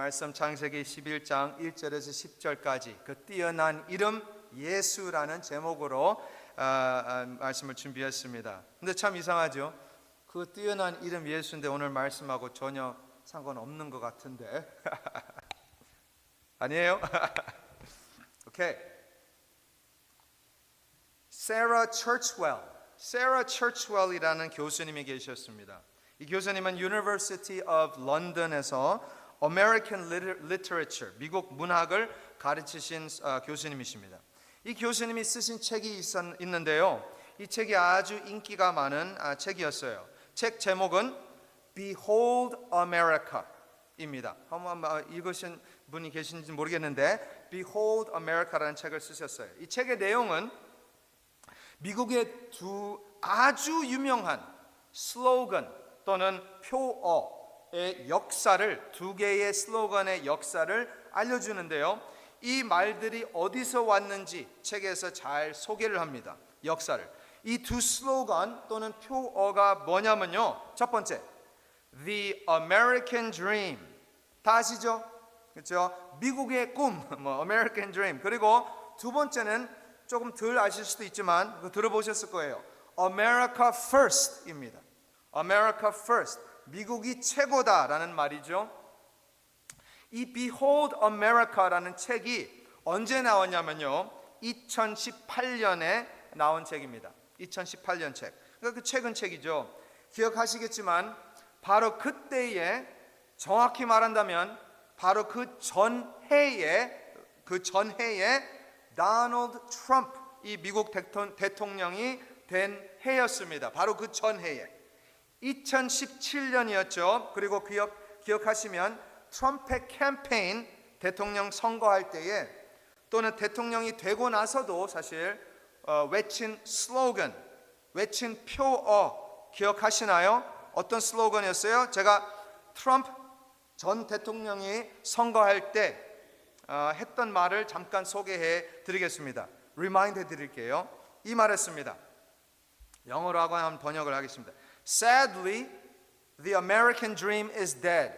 말씀 창세기 11장 1절에서 10절까지 그 뛰어난 이름 예수라는 제목으로 말씀을 준비했습니다. 근데 참 이상하죠? 그 뛰어난 이름 예수인데 오늘 말씀하고 전혀 상관없는 것 같은데 아니에요? 오케이. 세라 처치웰이라는 교수님이 계셨습니다. 이 교수님은 University of London에서 American Literature, 미국 문학을 가르치신 교수님이십니다. 이 교수님이 쓰신 책이 있는데요. 이 책이 아주 인기가 많은 책이었어요. 책 제목은 Behold America입니다. 한번 읽으신 분이 계신지 모르겠는데 Behold America라는 책을 쓰셨어요. 이 책의 내용은 미국의 두 아주 유명한 슬로건 또는 표어의 역사를, 두 개의 슬로건의 역사를 알려주는데요. 이 말들이 어디서 왔는지 책에서 잘 소개를 합니다. 역사를. 이 두 슬로건 또는 표어가 뭐냐면요. 첫 번째, The American Dream. 다 아시죠? 그렇죠? 미국의 꿈, American Dream. 그리고 두 번째는 조금 덜 아실 수도 있지만 들어보셨을 거예요. America First입니다. America First, 미국이 최고다라는 말이죠. 이 Behold America라는 책이 언제 나왔냐면요, 2018년에 나온 책입니다. 2018년 책. 그러니까 그 최근 책이죠. 기억하시겠지만 바로 그때에, 정확히 말한다면 바로 그 전해에 도널드 트럼프, 이 미국 대통령이 된 해였습니다. 바로 그 전해에 2017년이었죠. 그리고 기억하시면 트럼프의 캠페인, 대통령 선거할 때에 또는 대통령이 되고 나서도 사실 외친 슬로건, 외친 표어 기억하시나요? 어떤 슬로건이었어요? 제가 트럼프 전 대통령이 선거할 때 했던 말을 잠깐 소개해 드리겠습니다. 리마인드 드릴게요. 이 말했습니다. 영어로 하고 한번 번역을 하겠습니다. Sadly, the American dream is dead.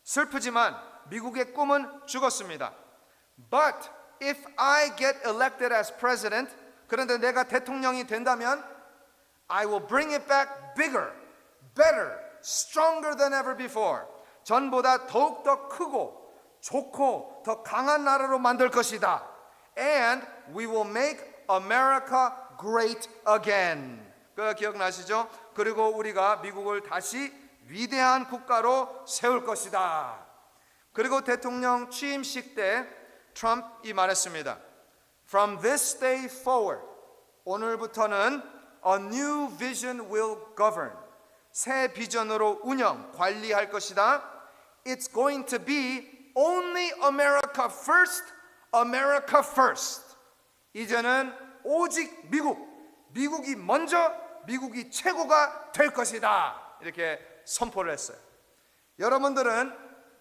슬프지만 미국의 꿈은 죽었습니다. But if I get elected as president, 그런데 내가 대통령이 된다면 I will bring it back bigger, better, stronger than ever before. 전보다 더욱더 크고 좋고 더 강한 나라로 만들 것이다. And we will make America great again. 그 기억나시죠? 그리고 우리가 미국을 다시 위대한 국가로 세울 것이다. 그리고 대통령 취임식 때 트럼프이 말했습니다. From this day forward, 오늘부터는 a new vision will govern. 새 비전으로 운영, 관리할 것이다. It's going to be only America first, America first. 이제는 오직 미국이 먼저, 미국이 최고가 될 것이다. 이렇게 선포를 했어요. 여러분들은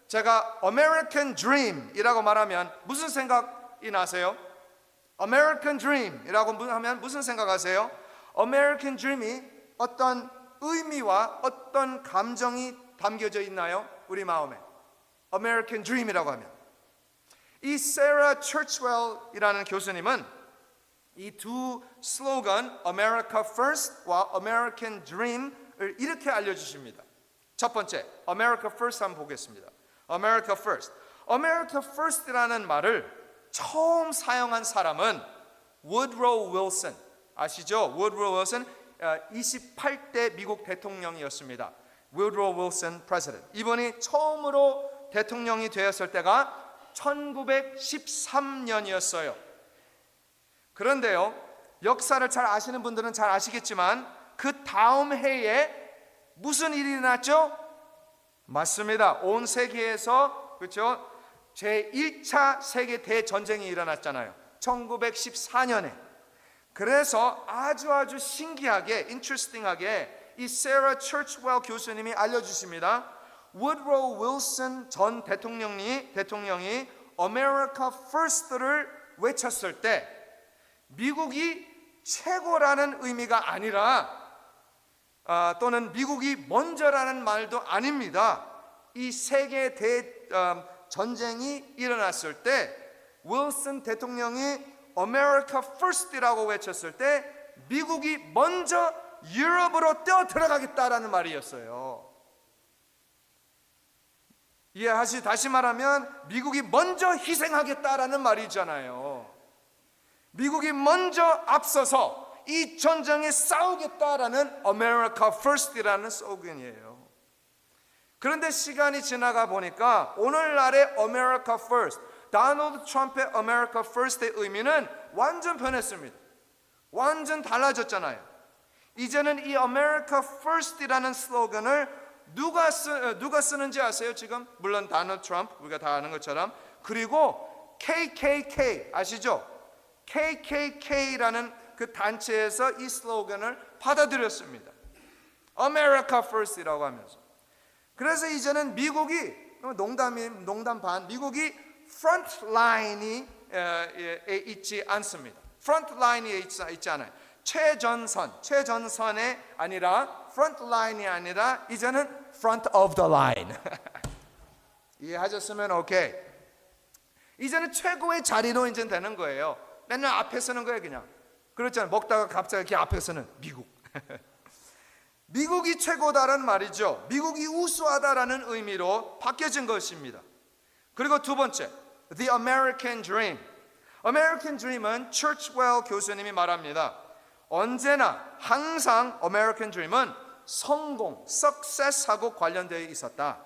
제가 American Dream이라고 말하면 무슨 생각이 나세요? American Dream이라고 하면 무슨 생각하세요? American Dream이 어떤 의미와 어떤 감정이 담겨져 있나요? 우리 마음에. American Dream이라고 하면. 이 세라 처치웰이라는 교수님은 이 두 슬로건 America First와 American Dream을 이렇게 알려주십니다. 첫 번째, America First 한번 보겠습니다. America First. America First라는 말을 처음 사용한 사람은 Woodrow Wilson. 아시죠? Woodrow Wilson 28대 미국 대통령이었습니다. Woodrow Wilson President. 이분이 처음으로 대통령이 되었을 때가 1913년이었어요. 그런데요, 역사를 잘 아시는 분들은 잘 아시겠지만 그 다음 해에 무슨 일이 일어났죠? 맞습니다. 온 세계에서, 그렇죠? 제1차 세계 대전쟁이 일어났잖아요. 1914년에. 그래서 아주 신기하게, interesting하게 이 세라 처치웰 교수님이 알려주십니다. Woodrow Wilson 전 대통령이 America First를 외쳤을 때 미국이 최고라는 의미가 아니라 또는 미국이 먼저라는 말도 아닙니다. 이 세계 전쟁이 일어났을 때 윌슨 대통령이 America First이라고 외쳤을 때 미국이 먼저 유럽으로 뛰어 들어가겠다라는 말이었어요. 다시 말하면 미국이 먼저 희생하겠다라는 말이잖아요. 미국이 먼저 앞서서 이 전쟁에 싸우겠다라는 America First이라는 slogan이에요. 그런데 시간이 지나가 보니까 오늘날의 America First, 도널드 트럼프의 America First의 의미는 완전 변했습니다. 완전 달라졌잖아요. 이제는 이 America First이라는 슬로건을 누가 쓰는지 아세요? 지금 물론 도널드 트럼프, 우리가 다 아는 것처럼, 그리고 KKK 아시죠? KKK라는 그 단체에서 이 슬로건을 받아들였습니다. America First이라고 하면서. 그래서 이제는 미국이 농담 반, 미국이 프론트 라인에 있지 않습니다. 프론트 라인에 있지 않아요. 최전선에 아니라 프론트 라인이 아니라 이제는 front of the line. 이해하셨으면 오케이. 이제는 최고의 자리로 이제 되는 거예요. 맨날 앞에 서는 거예요, 그냥. 그렇잖아요. 먹다가 갑자기 이렇게 앞에 서는 미국. 미국이 최고다라는 말이죠. 미국이 우수하다라는 의미로 바뀌어진 것입니다. 그리고 두 번째, The American Dream. American Dream은 Churchwell 교수님이 말합니다. 언제나 항상 American Dream은 성공, success하고 관련되어 있었다.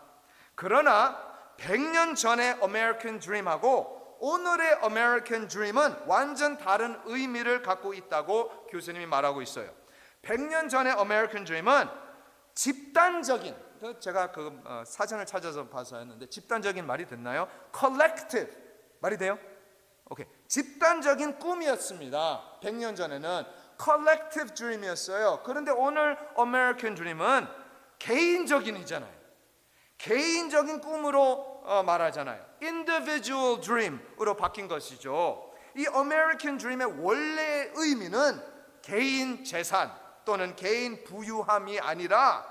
그러나 100년 전의 American Dream하고 오늘의 American Dream은 완전 다른 의미를 갖고 있다고 교수님이 말하고 있어요. 100년 전의 American Dream은 집단적인, 제가 그 사전을 찾아서 봐서 했는데 집단적인 말이 됐나요? Collective 말이 돼요? 오케이. 집단적인 꿈이었습니다. 100년 전에는 Collective Dream이었어요. 그런데 오늘 American Dream은 개인적인이잖아요. 개인적인 꿈으로 말하잖아요. Individual Dream으로 바뀐 것이죠. 이 American Dream의 원래의 의미는 개인 재산 또는 개인 부유함이 아니라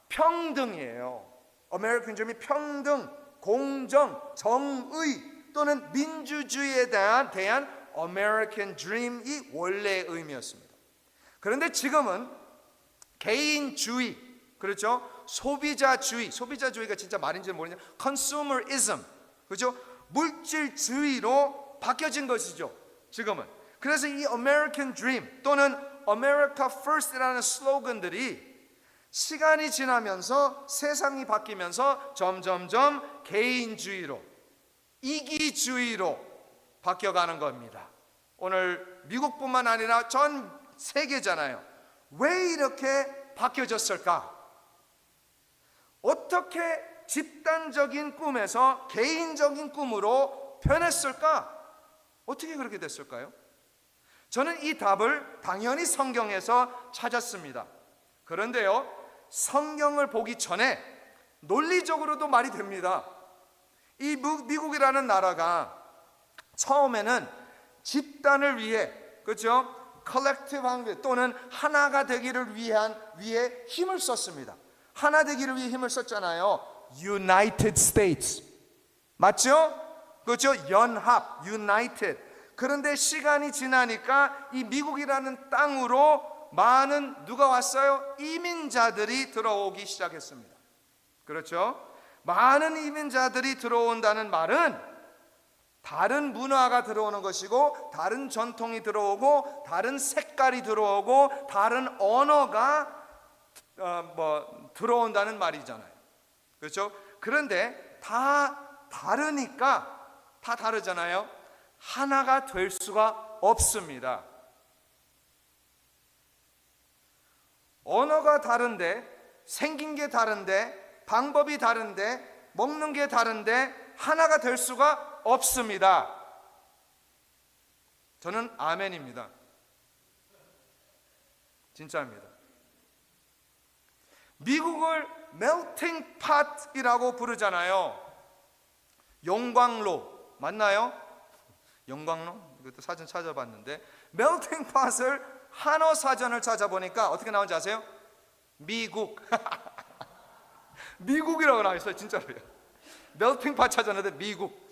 평등이에요. American Dream이 평등, 공정, 정의 또는 민주주의에 대한 American Dream이 원래의 의미였습니다. 그런데 지금은 개인주의, 그렇죠? 소비자주의가 진짜 말인지 모르겠는데 consumerism, 그렇죠? 물질주의로 바뀌어진 것이죠. 지금은. 그래서 이 American Dream 또는 America First이라는 슬로건들이 시간이 지나면서 세상이 바뀌면서 점점점 개인주의로, 이기주의로 바뀌어가는 겁니다. 오늘 미국뿐만 아니라 전 세계잖아요. 왜 이렇게 바뀌어졌을까? 어떻게 집단적인 꿈에서 개인적인 꿈으로 변했을까? 어떻게 그렇게 됐을까요? 저는 이 답을 당연히 성경에서 찾았습니다. 그런데요, 성경을 보기 전에 논리적으로도 말이 됩니다. 이 미국이라는 나라가 처음에는 집단을 위해, 그렇죠? 컬렉티브 또는 하나가 되기를 위해 힘을 썼습니다. 하나 되기를 위해 힘을 썼잖아요. United States. 맞죠? 그렇죠? 연합, United. 그런데 시간이 지나니까 이 미국이라는 땅으로 많은 누가 왔어요? 이민자들이 들어오기 시작했습니다. 그렇죠? 많은 이민자들이 들어온다는 말은 다른 문화가 들어오는 것이고 다른 전통이 들어오고 다른 색깔이 들어오고 다른 언어가 들어온다는 말이잖아요. 그렇죠? 그런데 다 다르니까 다 다르잖아요. 하나가 될 수가 없습니다. 언어가 다른데, 생긴 게 다른데, 방법이 다른데, 먹는 게 다른데 하나가 될 수가 없습니다. 저는 아멘입니다. 진짜입니다. 미국을 melting pot이라고 부르잖아요. 용광로 맞나요? 용광로? 이것도 사전 찾아봤는데 melting pot을 한어 사전을 찾아보니까 어떻게 나온지 아세요? 미국. 미국이라고 나와 있어요. 진짜로요. 멜팅 팟 찾았는데 미국.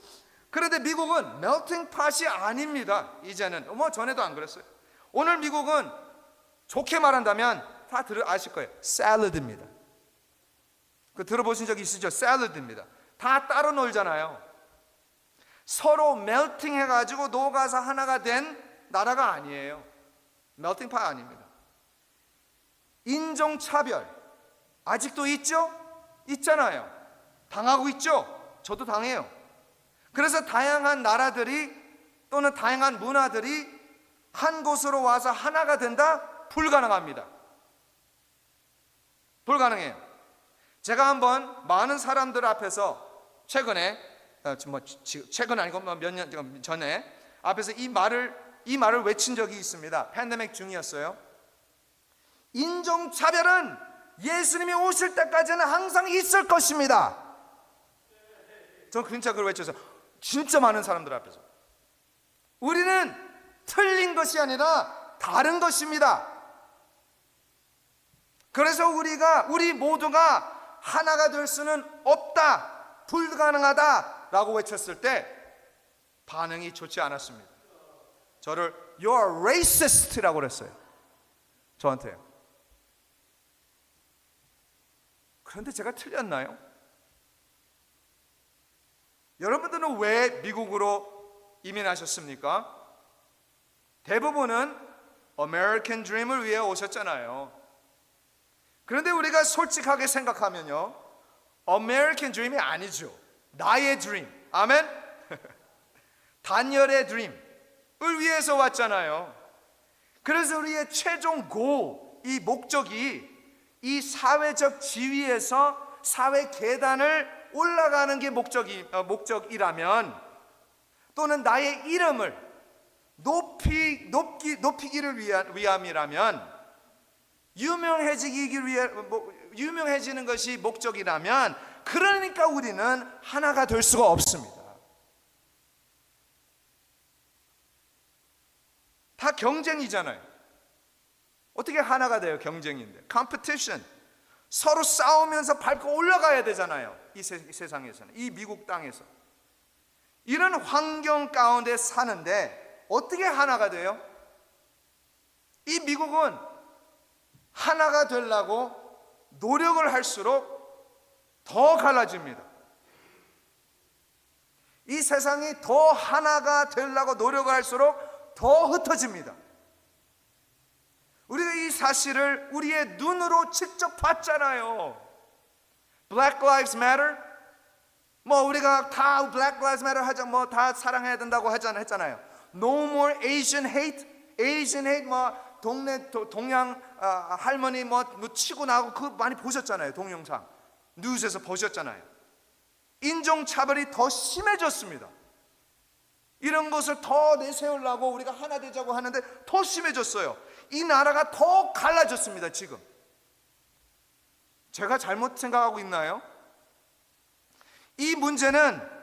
그런데 미국은 멜팅 팟이 아닙니다. 이제는 뭐 전에도 안 그랬어요. 오늘 미국은 좋게 말한다면 다 아실 거예요. 샐러드입니다. 그 들어보신 적 있으시죠? 샐러드입니다. 다 따로 놀잖아요. 서로 멜팅 해가지고 녹아서 하나가 된 나라가 아니에요. 멜팅 팟 아닙니다. 인종차별 아직도 있죠? 있잖아요. 당하고 있죠? 저도 당해요. 그래서 다양한 나라들이 또는 다양한 문화들이 한 곳으로 와서 하나가 된다? 불가능합니다. 불가능해요. 제가 한번 많은 사람들 앞에서 최근에 최근 아니고 몇 년 전에 앞에서 이 말을 외친 적이 있습니다. 팬데믹 중이었어요. 인종차별은 예수님이 오실 때까지는 항상 있을 것입니다. 저는 진짜 그걸 외쳐서 진짜 많은 사람들 앞에서 우리는 틀린 것이 아니라 다른 것입니다. 그래서 우리 모두가 하나가 될 수는 없다, 불가능하다 라고 외쳤을 때 반응이 좋지 않았습니다. 저를 You're racist 라고 그랬어요. 저한테요. 그런데 제가 틀렸나요? 여러분들은 왜 미국으로 이민하셨습니까? 대부분은 American Dream을 위해 오셨잖아요. 그런데 우리가 솔직하게 생각하면요, American Dream이 아니죠. 나의 Dream, 아멘? 단열의 Dream을 위해서 왔잖아요. 그래서 우리의 최종 goal, 이 목적이 이 사회적 지위에서 사회 계단을 올라가는 게 목적이라면, 또는 나의 이름을 높이기를 위함이라면, 유명해지는 것이 목적이라면, 그러니까 우리는 하나가 될 수가 없습니다. 다 경쟁이잖아요. 어떻게 하나가 돼요? 경쟁인데. 컴피티션. 서로 싸우면서 밟고 올라가야 되잖아요. 이 세상에서는, 이 미국 땅에서. 이런 환경 가운데 사는데 어떻게 하나가 돼요? 이 미국은 하나가 되려고 노력을 할수록 더 갈라집니다. 이 세상이 더 하나가 되려고 노력을 할수록 더 흩어집니다. 우리가 이 사실을 우리의 눈으로 직접 봤잖아요. Black Lives Matter, 뭐 우리가 다 Black Lives Matter 하자, 뭐 다 사랑해야 된다고 했잖아요. No more Asian hate, Asian hate, 뭐 동네 동양 할머니 뭐 치고 나고 그거 많이 보셨잖아요. 동영상 뉴스에서 보셨잖아요. 인종차별이 더 심해졌습니다. 이런 것을 더 내세우려고 우리가 하나 되자고 하는데 더 심해졌어요. 이 나라가 더 갈라졌습니다. 지금 제가 잘못 생각하고 있나요? 이 문제는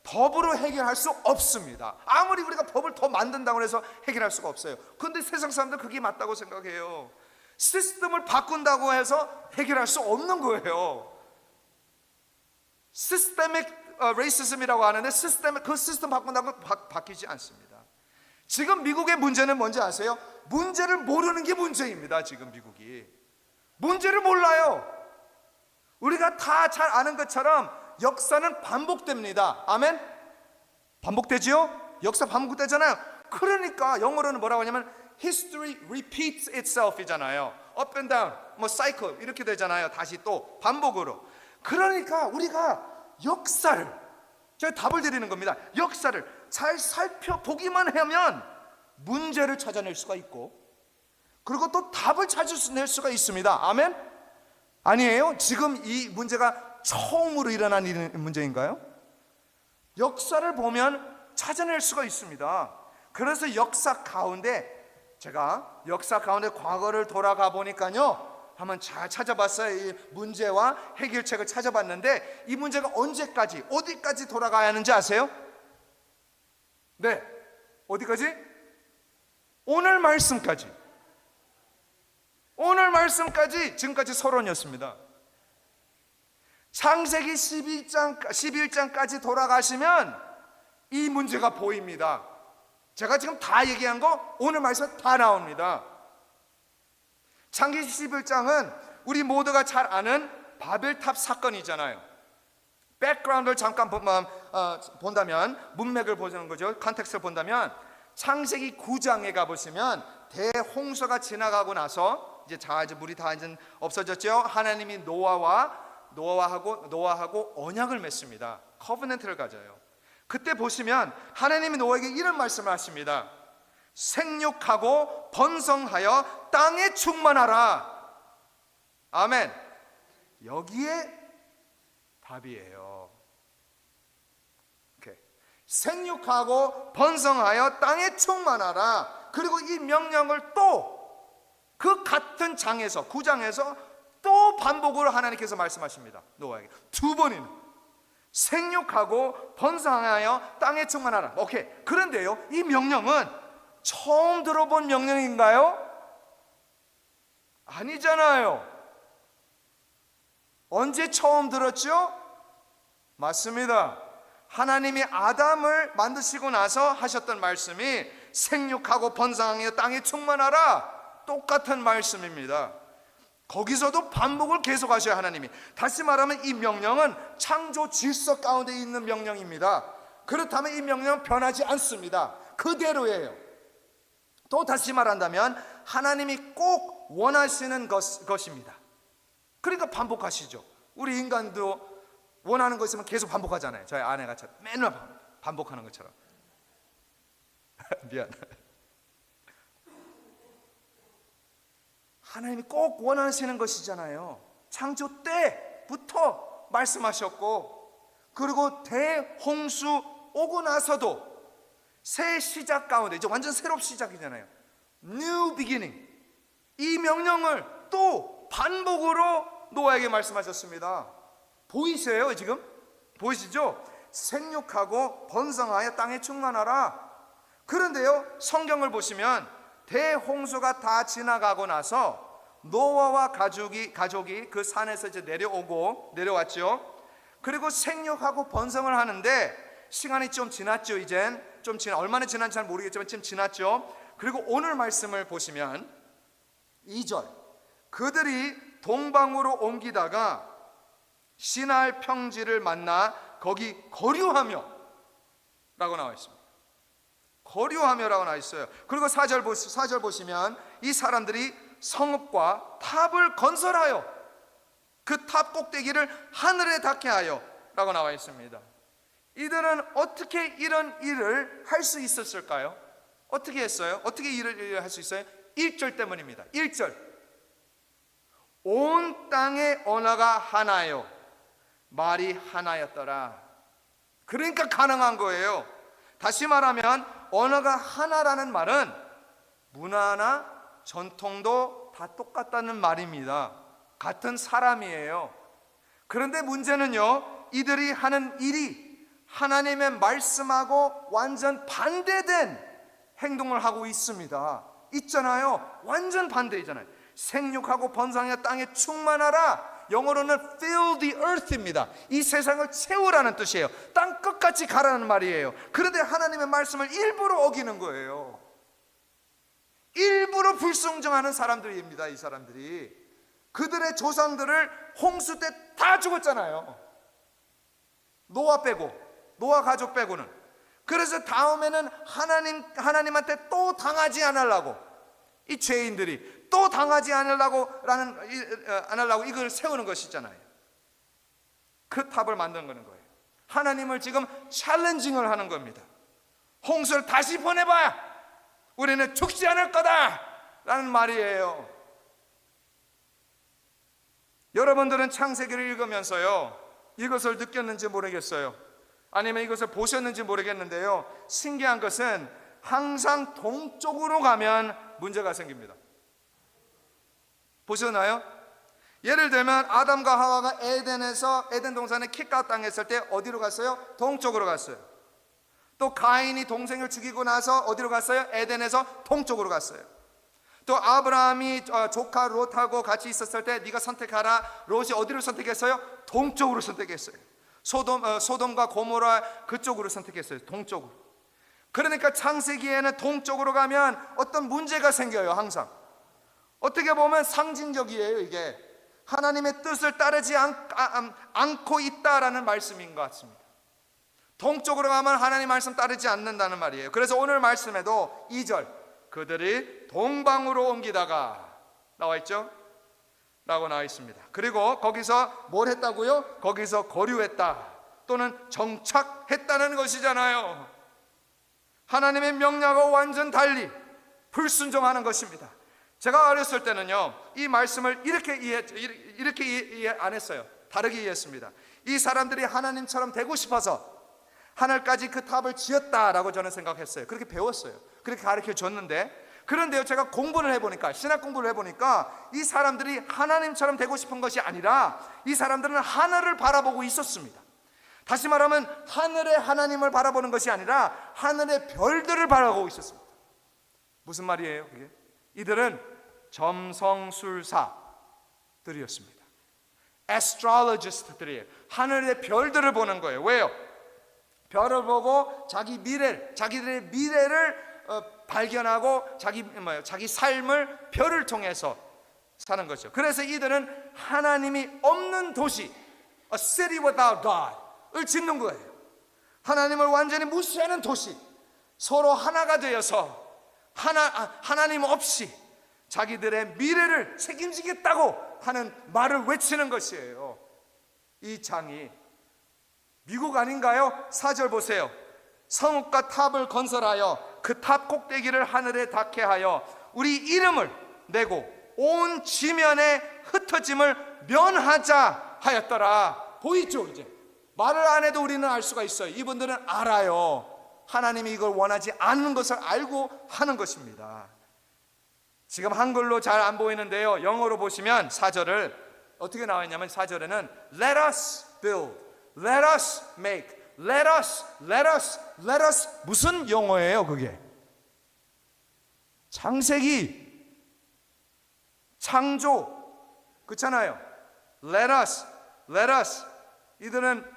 법으로 해결할 수 없습니다. 아무리 우리가 법을 더 만든다고 해서 해결할 수가 없어요. 그런데 세상 사람들 그게 맞다고 생각해요. 시스템을 바꾼다고 해서 해결할 수 없는 거예요. 시스테믹 레이시즘이라고 하는데 그 시스템 바꾼다고 바뀌지 않습니다. 지금 미국의 문제는 뭔지 아세요? 문제를 모르는 게 문제입니다. 지금 미국이 문제를 몰라요. 우리가 다 잘 아는 것처럼 역사는 반복됩니다. 아멘? 반복되지요? 역사 반복되잖아요. 그러니까 영어로는 뭐라고 하냐면 History repeats itself 이잖아요. Up and down, 뭐 cycle 이렇게 되잖아요. 다시 또 반복으로. 그러니까 우리가 역사를, 제가 답을 드리는 겁니다. 역사를 잘 살펴보기만 하면 문제를 찾아낼 수가 있고, 그리고 또 답을 찾아낼 수가 있습니다. 아멘? 아니에요? 지금 이 문제가 처음으로 일어난 문제인가요? 역사를 보면 찾아낼 수가 있습니다. 그래서 역사 가운데, 제가 역사 가운데 과거를 돌아가 보니까요, 한번 잘 찾아봤어요. 이 문제와 해결책을 찾아봤는데 이 문제가 언제까지, 어디까지 돌아가야 하는지 아세요? 네, 어디까지? 오늘 말씀까지. 오늘 말씀까지. 지금까지 서론이었습니다. 창세기 11장까지 돌아가시면 이 문제가 보입니다. 제가 지금 다 얘기한 거 오늘 말씀에 다 나옵니다. 창세기 11장은 우리 모두가 잘 아는 바벨탑 사건이잖아요. 백그라운드를 잠깐 본다면, 문맥을 보는 거죠. 컨텍스트를 본다면 창세기 9장에 가보시면 대홍수가 지나가고 나서 이제 물이 다 이제 없어졌죠. 하나님이 노아하고 언약을 맺습니다. 커버넌트를 가져요. 그때 보시면 하나님이 노아에게 이런 말씀을 하십니다. 생육하고 번성하여 땅에 충만하라. 아멘. 여기에 답이에요. 오케이. 생육하고 번성하여 땅에 충만하라. 그리고 이 명령을 또 그 같은 장에서 9장에서 또 반복으로 하나님께서 말씀하십니다. 노아에게 두 번이나 생육하고 번성하여 땅에 충만하라. 오케이. 그런데요, 이 명령은 처음 들어본 명령인가요? 아니잖아요. 언제 처음 들었죠? 맞습니다. 하나님이 아담을 만드시고 나서 하셨던 말씀이 생육하고 번성하여 땅에 충만하라. 똑같은 말씀입니다. 거기서도 반복을 계속하셔요. 하나님이. 다시 말하면 이 명령은 창조 질서 가운데 있는 명령입니다. 그렇다면 이 명령은 변하지 않습니다. 그대로예요. 또 다시 말한다면 하나님이 꼭 원하시는 것입니다. 그러니까 반복하시죠. 우리 인간도 원하는 거 있으면 계속 반복하잖아요. 저희 아내가 맨날 반복하는 것처럼. 미안. 하나님이 꼭 원하시는 것이잖아요. 창조 때부터 말씀하셨고, 그리고 대홍수 오고 나서도 새 시작 가운데, 이제 완전 새로운 시작이잖아요. New beginning. 이 명령을 또 반복으로 노아에게 말씀하셨습니다. 보이세요 지금? 보이시죠? 생육하고 번성하여 땅에 충만하라. 그런데요, 성경을 보시면 대홍수가 다 지나가고 나서 노아와 가족이 그 산에서 이제 내려왔죠. 그리고 생육하고 번성을 하는데 시간이 좀 지났죠. 얼마나 지난지 잘 모르겠지만 좀 지났죠. 그리고 오늘 말씀을 보시면 2절, 그들이 동방으로 옮기다가 시날 평지를 만나 거기 거류하며 라고 나와 있습니다. 거류하며라고 나와 있어요. 그리고 4절 보시면 이 사람들이 성읍과 탑을 건설하여 그 탑 꼭대기를 하늘에 닿게 하여 라고 나와 있습니다. 이들은 어떻게 이런 일을 할 수 있었을까요? 어떻게 했어요? 어떻게 일을 할 수 있어요? 1절 때문입니다. 1절, 온 땅의 언어가 하나요, 말이 하나였더라. 그러니까 가능한 거예요. 다시 말하면 언어가 하나라는 말은 문화나 전통도 다 똑같다는 말입니다. 같은 사람이에요. 그런데 문제는요, 이들이 하는 일이 하나님의 말씀하고 완전 반대된 행동을 하고 있잖아요. 완전 반대이잖아요. 생육하고 번성하여 땅에 충만하라. 영어로는 fill the earth입니다. 이 세상을 채우라는 뜻이에요. 땅 끝까지 가라는 말이에요. 그런데 하나님의 말씀을 일부러 어기는 거예요. 일부러 불순종하는 사람들입니다. 이 사람들이 그들의 조상들을 홍수 때 다 죽었잖아요. 노아 가족 빼고는. 그래서 다음에는 하나님한테 또 당하지 않으려고, 이 죄인들이 또 당하지 않으려고 이걸 세우는 것이잖아요. 그 탑을 만드는 거예요. 하나님을 지금 챌린징을 하는 겁니다. 홍수를 다시 보내봐, 우리는 죽지 않을 거다 라는 말이에요. 여러분들은 창세기를 읽으면서요, 이것을 느꼈는지 모르겠어요. 아니면 이것을 보셨는지 모르겠는데요, 신기한 것은 항상 동쪽으로 가면 문제가 생깁니다. 보셨나요? 예를 들면 아담과 하와가 에덴 동산에 킥아웃 당했을 때 어디로 갔어요? 동쪽으로 갔어요. 또 가인이 동생을 죽이고 나서 어디로 갔어요? 에덴에서 동쪽으로 갔어요. 또 아브라함이 조카 롯하고 같이 있었을 때 네가 선택하라. 롯이 어디를 선택했어요? 동쪽으로 선택했어요. 소돔과 고모라 그쪽으로 선택했어요. 동쪽으로. 그러니까 창세기에는 동쪽으로 가면 어떤 문제가 생겨요. 항상 어떻게 보면 상징적이에요. 이게 하나님의 뜻을 따르지 않고 있다라는 말씀인 것 같습니다. 동쪽으로 가면 하나님 말씀 따르지 않는다는 말이에요. 그래서 오늘 말씀에도 2절 그들이 동방으로 옮기다가 나와 있죠? 라고 나와 있습니다. 그리고 거기서 뭘 했다고요? 거기서 거류했다 또는 정착했다는 것이잖아요. 하나님의 명령과 완전 달리 불순종하는 것입니다. 제가 어렸을 때는요, 이 말씀을 이렇게 이해 안 했어요. 다르게 이해했습니다. 이 사람들이 하나님처럼 되고 싶어서 하늘까지 그 탑을 지었다라고 저는 생각했어요. 그렇게 배웠어요. 그렇게 가르쳐 줬는데, 그런데요, 제가 공부를 해보니까, 신학 공부를 해보니까 이 사람들이 하나님처럼 되고 싶은 것이 아니라 이 사람들은 하늘을 바라보고 있었습니다. 다시 말하면 하늘의 하나님을 바라보는 것이 아니라 하늘의 별들을 바라보고 있었습니다. 무슨 말이에요 그게? 이들은 점성술사들이었습니다. astrologist들이에요. 하늘의 별들을 보는 거예요. 왜요? 별을 보고 자기들의 미래를 발견하고 자기 삶을 별을 통해서 사는 거죠. 그래서 이들은 하나님이 없는 도시, a city without God을 짓는 거예요. 하나님을 완전히 무시하는 도시, 서로 하나가 되어서 하나님 없이 자기들의 미래를 책임지겠다고 하는 말을 외치는 것이에요. 이 장이 미국 아닌가요? 4절 보세요. 성읍과 탑을 건설하여 그 탑 꼭대기를 하늘에 닿게 하여 우리 이름을 내고 온 지면에 흩어짐을 면하자 하였더라. 보이죠? 이제 말을 안 해도 우리는 알 수가 있어요. 이분들은 알아요. 하나님이 이걸 원하지 않는 것을 알고 하는 것입니다. 지금 한글로 잘 안 보이는데요, 영어로 보시면 4절을 어떻게 나와 있냐면 4절에는 Let us build, Let us make, Let us 무슨 용어예요 그게? 창세기, 창조, 그렇잖아요. Let us 이들은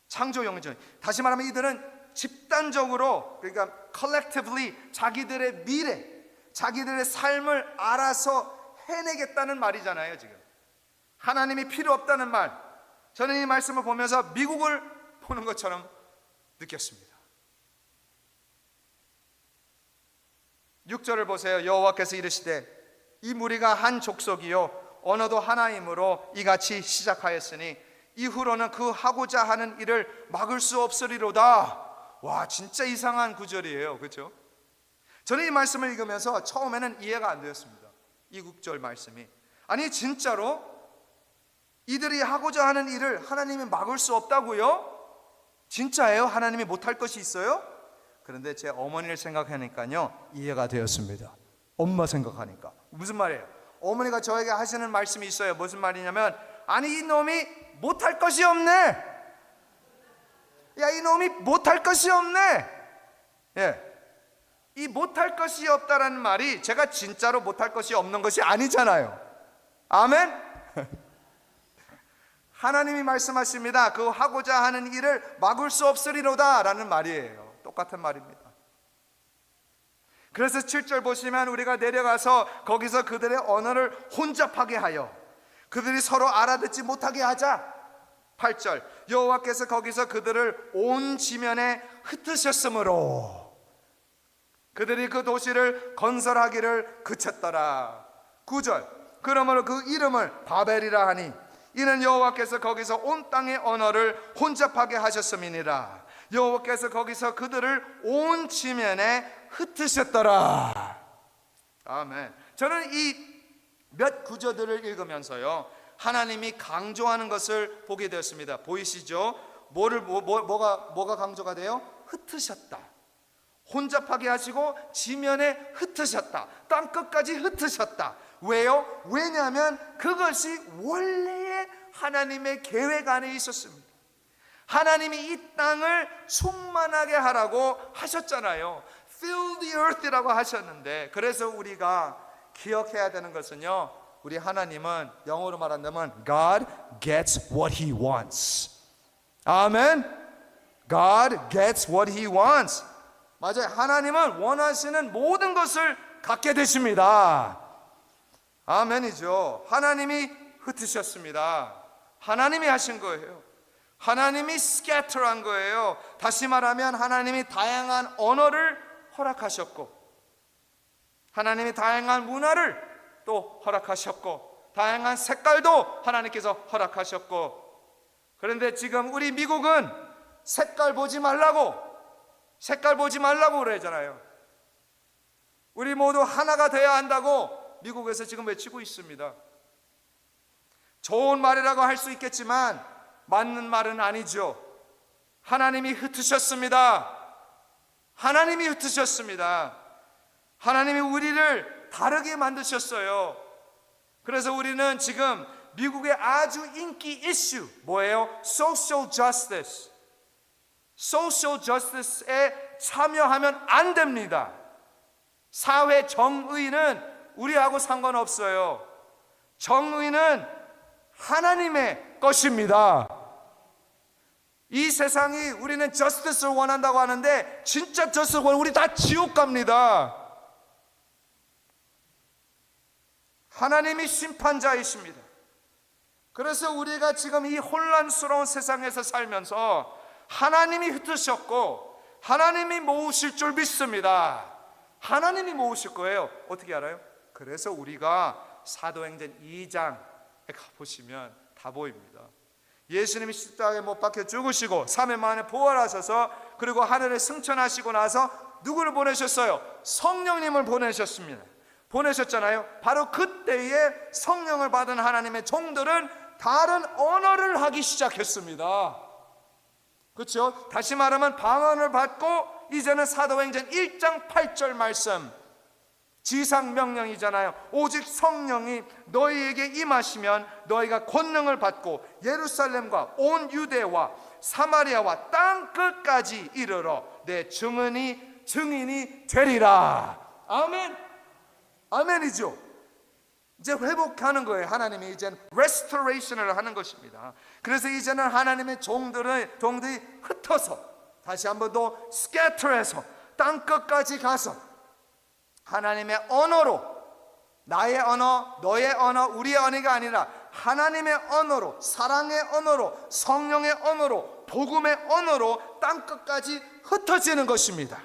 창조 용어죠. 다시 말하면 이들은 집단적으로, 그러니까 collectively 자기들의 미래, 자기들의 삶을 알아서 해내겠다는 말이잖아요. 지금 하나님이 필요 없다는 말, 저는 이 말씀을 보면서 미국을 보는 것처럼 느꼈습니다. 6절을 보세요. 여호와께서 이르시되 이 무리가 한 족속이요 언어도 하나이므로 이같이 시작하였으니 이후로는 그 하고자 하는 일을 막을 수 없으리로다. 와, 진짜 이상한 구절이에요. 그렇죠? 저는 이 말씀을 읽으면서 처음에는 이해가 안 되었습니다. 이 6절 말씀이, 아니 진짜로 이들이 하고자 하는 일을 하나님이 막을 수 없다고요? 진짜예요? 하나님이 못할 것이 있어요? 그런데 제 어머니를 생각하니까요 이해가 되었습니다. 엄마 생각하니까. 무슨 말이에요? 어머니가 저에게 하시는 말씀이 있어요. 무슨 말이냐면, 아니 이놈이 못할 것이 없네. 야, 이놈이 못할 것이 없네. 예, 이 못할 것이 없다라는 말이 제가 진짜로 못할 것이 없는 것이 아니잖아요. 아멘. 하나님이 말씀하십니다. 그 하고자 하는 일을 막을 수 없으리로다 라는 말이에요. 똑같은 말입니다. 그래서 7절 보시면 우리가 내려가서 거기서 그들의 언어를 혼잡하게 하여 그들이 서로 알아듣지 못하게 하자. 8절 여호와께서 거기서 그들을 온 지면에 흩으셨으므로 그들이 그 도시를 건설하기를 그쳤더라. 9절 그러므로 그 이름을 바벨이라 하니 이는 여호와께서 거기서 온 땅의 언어를 혼잡하게 하셨음이니라. 여호와께서 거기서 그들을 온 지면에 흩으셨더라. 아멘. 저는 이 몇 구절들을 읽으면서요 하나님이 강조하는 것을 보게 되었습니다. 보이시죠? 뭐가 강조가 돼요? 흩으셨다. 혼잡하게 하시고 지면에 흩으셨다. 땅 끝까지 흩으셨다. 왜요? 왜냐하면 그것이 원래의 하나님의 계획 안에 있었습니다. 하나님이 이 땅을 충만하게 하라고 하셨잖아요. fill the earth이라고 하셨는데, 그래서 우리가 기억해야 되는 것은요, 우리 하나님은 영어로 말한다면 God gets what He wants. 아멘. God gets what He wants. 맞아요. 하나님은 원하시는 모든 것을 갖게 되십니다. 아멘이죠. 하나님이 흩으셨습니다. 하나님이 하신 거예요. 하나님이 scatter한 거예요. 다시 말하면 하나님이 다양한 언어를 허락하셨고, 하나님이 다양한 문화를 또 허락하셨고, 다양한 색깔도 하나님께서 허락하셨고. 그런데 지금 우리 미국은 색깔 보지 말라고 그러잖아요. 우리 모두 하나가 되어야 한다고 미국에서 지금 외치고 있습니다. 좋은 말이라고 할 수 있겠지만 맞는 말은 아니죠. 하나님이 흩으셨습니다. 하나님이 흩으셨습니다. 하나님이 우리를 다르게 만드셨어요. 그래서 우리는 지금 미국의 아주 인기 이슈 뭐예요? Social Justice. Social Justice에 참여하면 안 됩니다. 사회 정의는 우리하고 상관없어요. 정의는 하나님의 것입니다. 이 세상이 우리는 justice를 원한다고 하는데 진짜 justice를 원하면 우리 다 지옥 갑니다. 하나님이 심판자이십니다. 그래서 우리가 지금 이 혼란스러운 세상에서 살면서 하나님이 흩으셨고 하나님이 모으실 줄 믿습니다. 하나님이 모으실 거예요. 어떻게 알아요? 그래서 우리가 사도행전 2장에 가보시면 다 보입니다. 예수님이 십자가에 못 박혀 죽으시고 3일 만에 부활하셔서 그리고 하늘에 승천하시고 나서 누구를 보내셨어요? 성령님을 보내셨잖아요. 바로 그때에 성령을 받은 하나님의 종들은 다른 언어를 하기 시작했습니다. 그렇죠? 다시 말하면 방언을 받고 이제는 사도행전 1장 8절 말씀, 지상명령이잖아요. 오직 성령이 너희에게 임하시면 너희가 권능을 받고 예루살렘과 온 유대와 사마리아와 땅 끝까지 이르러 내 증인이 되리라. 아멘. 아멘이죠. 이제 회복하는 거예요. 하나님이 이제는 restoration을 하는 것입니다. 그래서 이제는 하나님의 종들이 흩어서 다시 한번 더 scatter해서 땅 끝까지 가서 하나님의 언어로, 나의 언어, 너의 언어, 우리의 언어가 아니라 하나님의 언어로, 사랑의 언어로, 성령의 언어로, 복음의 언어로 땅 끝까지 흩어지는 것입니다.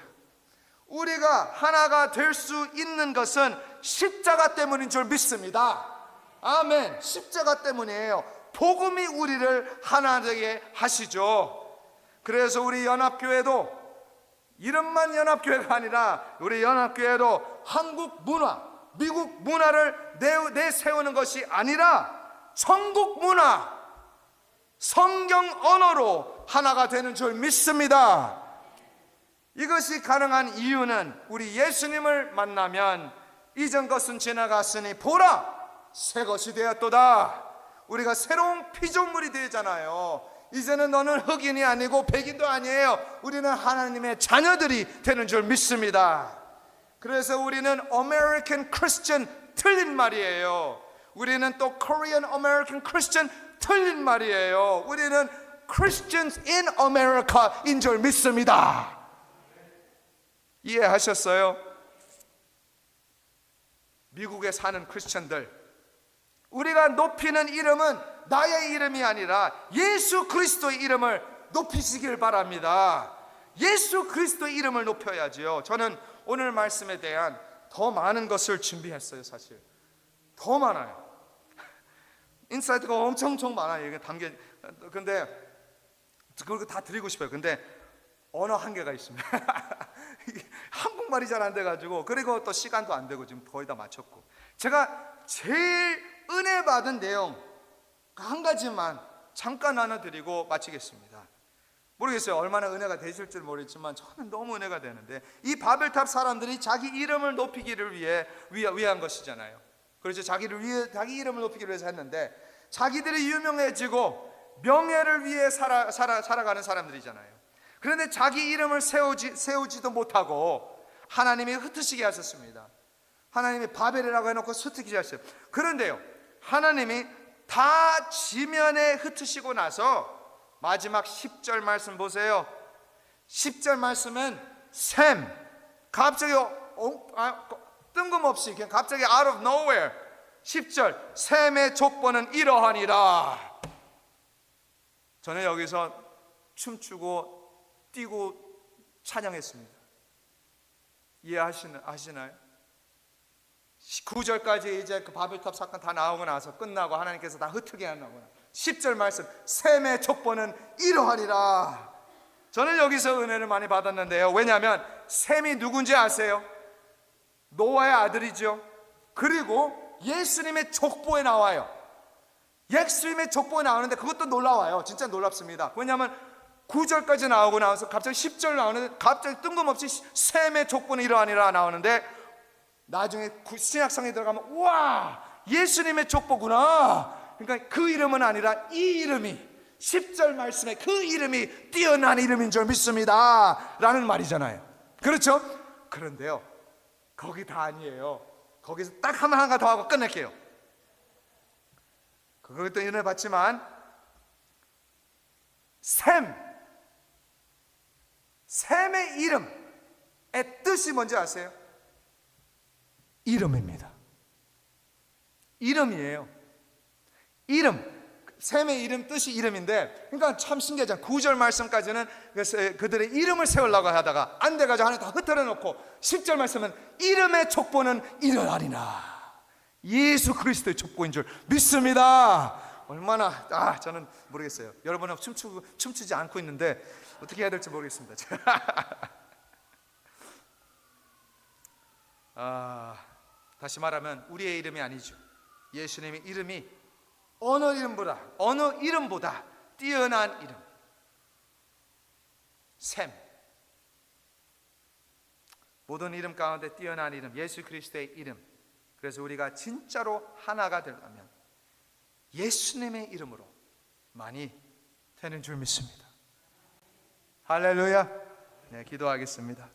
우리가 하나가 될 수 있는 것은 십자가 때문인 줄 믿습니다. 아멘. 십자가 때문이에요. 복음이 우리를 하나 되게 하시죠. 그래서 우리 연합교회도 이름만 연합교회가 아니라 우리 연합교회도 한국 문화, 미국 문화를 내세우는 것이 아니라 천국 문화, 성경 언어로 하나가 되는 줄 믿습니다. 이것이 가능한 이유는 우리 예수님을 만나면 이전 것은 지나갔으니 보라 새 것이 되었도다. 우리가 새로운 피조물이 되잖아요. 이제는 너는 흑인이 아니고 백인도 아니에요. 우리는 하나님의 자녀들이 되는 줄 믿습니다. 그래서 우리는 American Christian 틀린 말이에요. 우리는 또 Korean American Christian 틀린 말이에요. 우리는 Christians in America인 줄 믿습니다. 이해하셨어요? 미국에 사는 크리스천들, 우리가 높이는 이름은 나의 이름이 아니라 예수 그리스도의 이름을 높이시길 바랍니다. 예수 그리스도의 이름을 높여야지요. 저는 오늘 말씀에 대한 더 많은 것을 준비했어요. 사실 더 많아요. 인사이트가 엄청 많아요. 이게 근데 그걸 다 드리고 싶어요. 근데 언어 한계가 있습니다. 한국말이 잘 안 돼가지고, 그리고 또 시간도 안 되고 지금 거의 다 마쳤고, 제가 제일 은혜 받은 내용 한 가지만 잠깐 나눠드리고 마치겠습니다. 모르겠어요. 얼마나 은혜가 되실지 모르겠지만 저는 너무 은혜가 되는데, 이 바벨탑 사람들이 자기 이름을 높이기를 위한 것이잖아요. 그렇죠. 자기 이름을 높이기를 위해서 했는데, 자기들이 유명해지고 명예를 위해 살아가는 사람들이잖아요. 그런데 자기 이름을 세우지도 못하고 하나님이 흩으시게 하셨습니다. 하나님이 바벨이라고 해놓고 흩으시게 하셨어요. 그런데요, 하나님이 다 지면에 흩으시고 나서 마지막 10절 말씀 보세요. 10절 말씀은 셈, 갑자기 뜬금없이 그냥 갑자기 out of nowhere 10절, 셈의 족보는 이러하니라. 저는 여기서 춤추고 뛰고 찬양했습니다. 이해하시나요? 9절까지 이제 그 바벨탑 사건 다 나오고 나서 끝나고 하나님께서 다 흩트게 하나구나. 10절 말씀, 셈의 족보는 이러하리라. 저는 여기서 은혜를 많이 받았는데요. 왜냐하면 셈이 누군지 아세요? 노아의 아들이죠. 그리고 예수님의 족보에 나와요. 예수님의 족보에 나오는데 그것도 놀라워요. 진짜 놀랍습니다. 왜냐하면 9절까지 나오고 나서 갑자기 10절 나오는데 갑자기 뜬금없이 셈의 족보는 이러하니라 나오는데 나중에 신약성에 들어가면 우와, 예수님의 족보구나. 그러니까 그 이름은 아니라 이 이름이 10절 말씀에 그 이름이 뛰어난 이름인 줄 믿습니다 라는 말이잖아요. 그렇죠? 그런데요, 거기 다 아니에요. 거기서 딱 하나 더 하고 끝낼게요. 그것도 은혜 받지만 셈의 이름의 뜻이 뭔지 아세요? 이름입니다. 이름이에요. 이름, 셈의 이름 뜻이 이름인데, 그러니까 참 신기하잖아요. 9절 말씀까지는 그들의 이름을 세우려고 하다가 안 돼가지고 하나 다 흩어려 놓고 10절 말씀은 이름의 족보는 이러하리라. 예수 그리스도의 족보인 줄 믿습니다. 얼마나 저는 모르겠어요. 여러분은 춤추지 않고 있는데 어떻게 해야 될지 모르겠습니다. 다시 말하면 우리의 이름이 아니죠. 예수님의 이름이 어느 이름보다 뛰어난 이름, 셈. 모든 이름 가운데 뛰어난 이름, 예수 그리스도의 이름. 그래서 우리가 진짜로 하나가 되려면 예수님의 이름으로 많이 되는 줄 믿습니다. 할렐루야. 네, 기도하겠습니다.